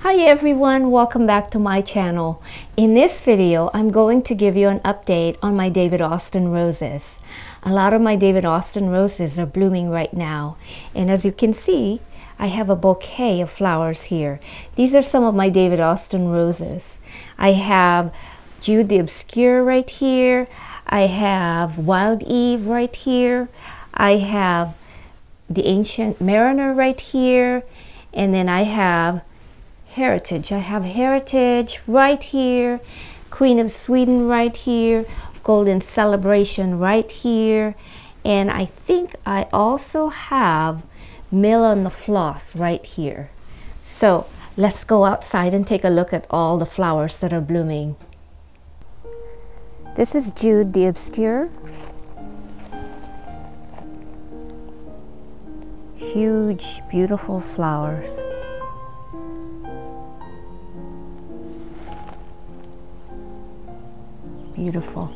Hi everyone, welcome back to my channel. In this video, I'm going to give you an update on my David Austin roses. A lot of my David Austin roses are blooming right now. And as you can see, I have a bouquet of flowers here. These are some of my David Austin roses. I have Jude the Obscure right here. I have Wild Eve right here. I have the Ancient Mariner right here. And then I have Heritage. I have Heritage right here, Queen of Sweden right here, Golden Celebration right here, and I think I also have Mill on the Floss right here. So let's go outside and take a look at all the flowers that are blooming. This is Jude the Obscure. Huge, beautiful flowers. Beautiful.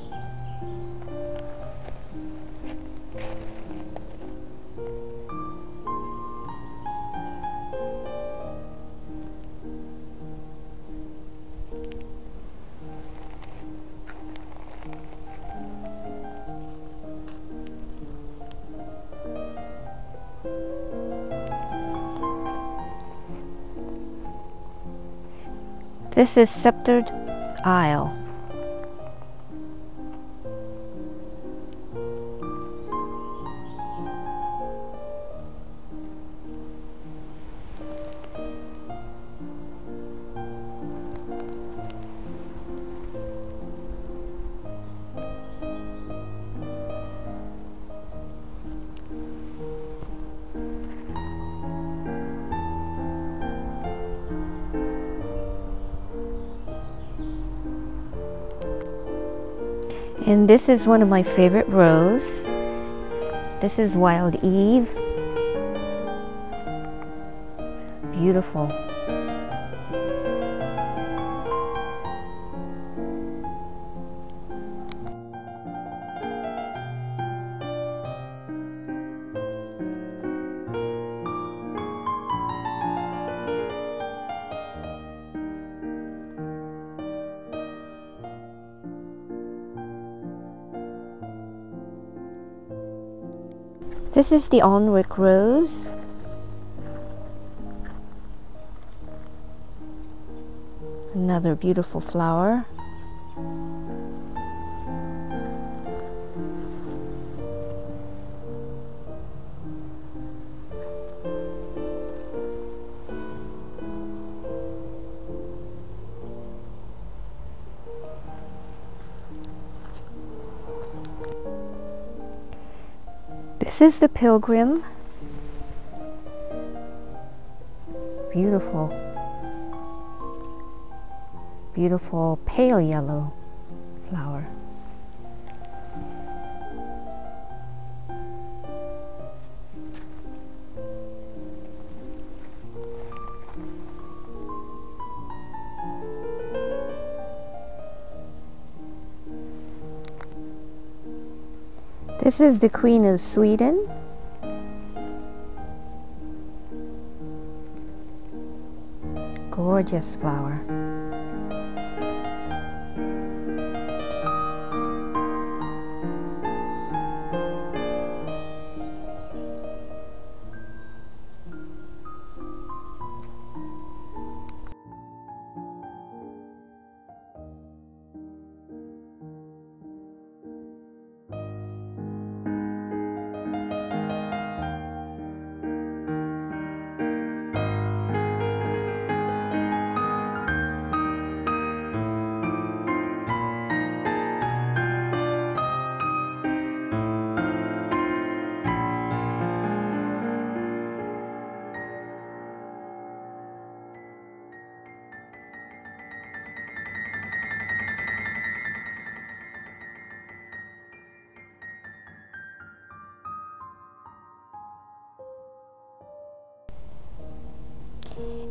This is Sceptered Isle. And this is one of my favorite rose. This is Wild Eve. Beautiful. This is the Alnwick rose. Another beautiful flower. This is the Pilgrim. Beautiful. Beautiful pale yellow flower. This is the Queen of Sweden. Gorgeous flower.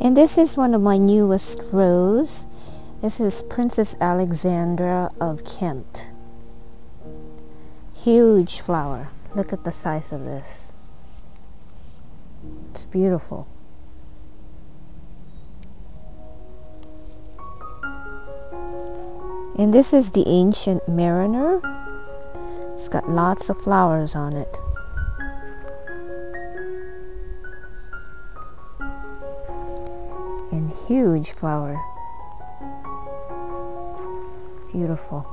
And this is one of my newest rose. This is Princess Alexandra of Kent. Huge flower. Look at the size of this. It's beautiful. And this is the Ancient Mariner. It's got lots of flowers on it. And huge flower. Beautiful.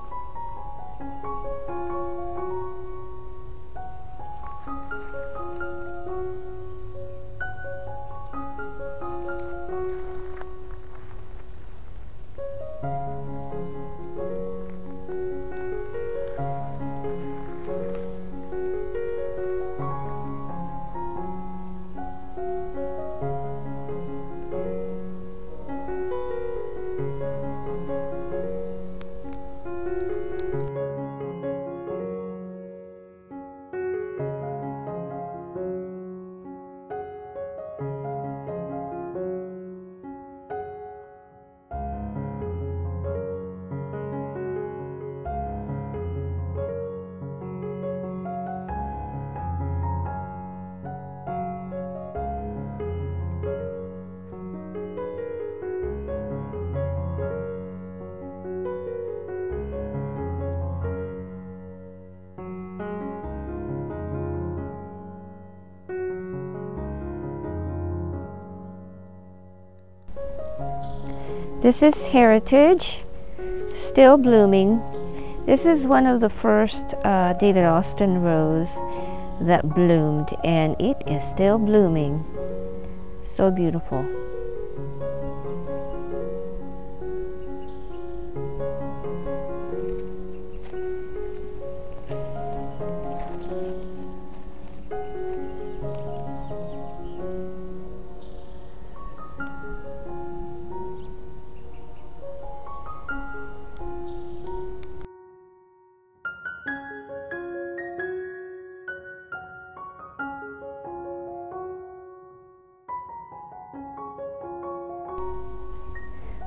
This is Heritage, still blooming. This is one of the first David Austin rose that bloomed, and it is still blooming. So beautiful.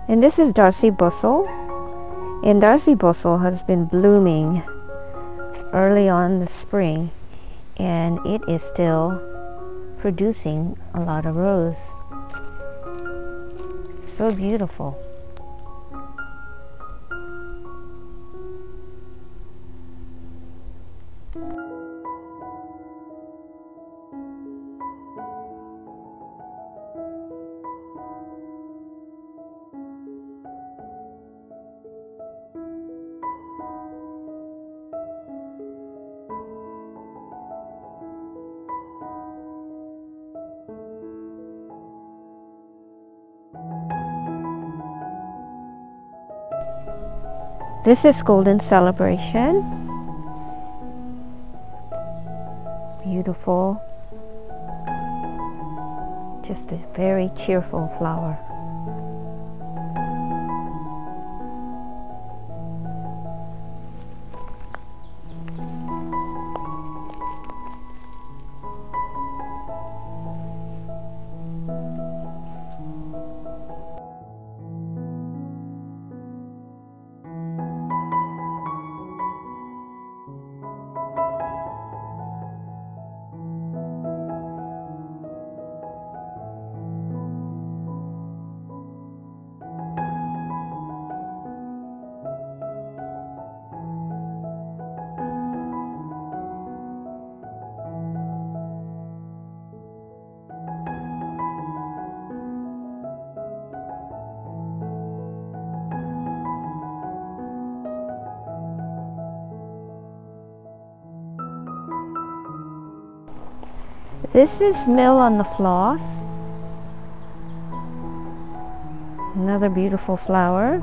And this is Darcy Bustle, and Darcy Bustle has been blooming early on in the spring, and it is still producing a lot of rose. So beautiful. This is Golden Celebration. Beautiful. Just a very cheerful flower. This is Mill on the Floss. Another beautiful flower.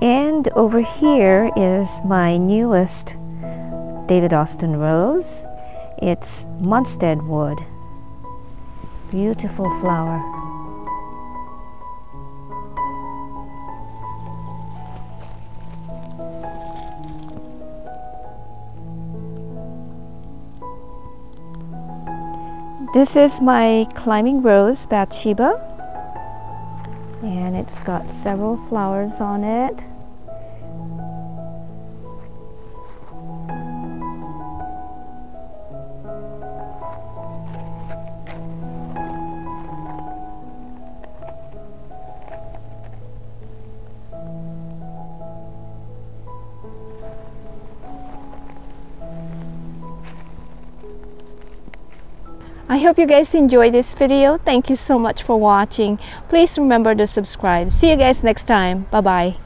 And over here is my newest David Austin rose. It's Munstead Wood. Beautiful flower. This is my climbing rose, Bathsheba, and it's got several flowers on it. I hope you guys enjoyed this video. Thank you so much for watching. Please remember to subscribe. See you guys next time. Bye-bye.